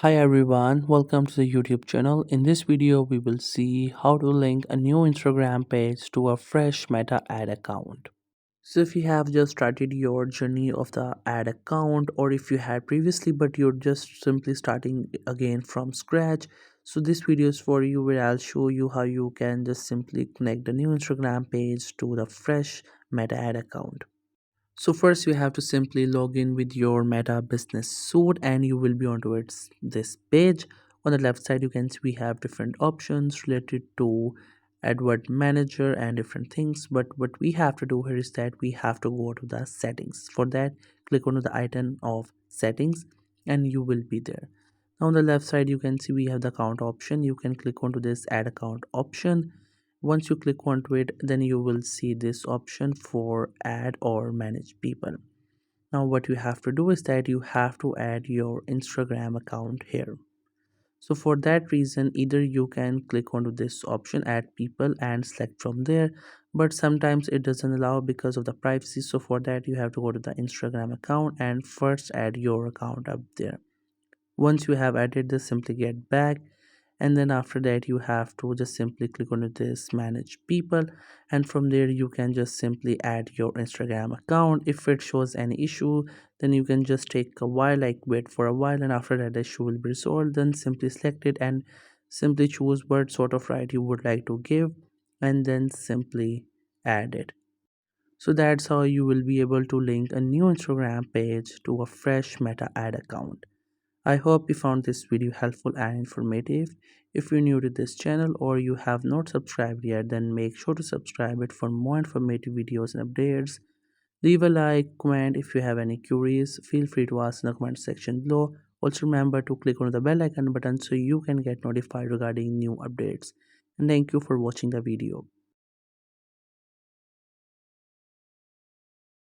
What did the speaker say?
Hi everyone, welcome to the YouTube channel. In this video, we will see how to link a new Instagram page to a fresh Meta ad account. So if you have just started your journey of the ad account, or if you had previously but you're just simply starting again from scratch, so this video is for you where I'll show you how you can just simply connect the new Instagram page to the fresh Meta ad account. So first you have to simply log in with your Meta business suite and you will be onto this page. On the left side you can see we have different options related to advert manager and different things, but what we have to do here is that we have to go to the settings. For that, click on the icon of settings and you will be there. Now on the left side you can see we have the account option. You can click onto this add account option. Once you click onto it, then you will see this option for add or manage people. Now what you have to do is that you have to add your Instagram account here. So for that reason, either you can click onto this option add people and select from there, but sometimes it doesn't allow because of the privacy. So for that you have to go to the Instagram account and first add your account up there. Once you have added this, simply get back, and then after that you have to just simply click on this manage people, and from there you can just simply add your Instagram account. If it shows any issue, then you can just take a while, like wait for a while, and after that the issue will be resolved. Then simply select it and simply choose what sort of right you would like to give, and then simply add it. So that's how you will be able to link a new Instagram page to a fresh Meta ad account. I hope you found this video helpful and informative. If you're new to this channel or you have not subscribed yet, then make sure to subscribe it for more informative videos and updates. Leave a like, comment if you have any queries. Feel free to ask in the comment section below. Also remember to click on the bell icon button so you can get notified regarding new updates. And thank you for watching the video.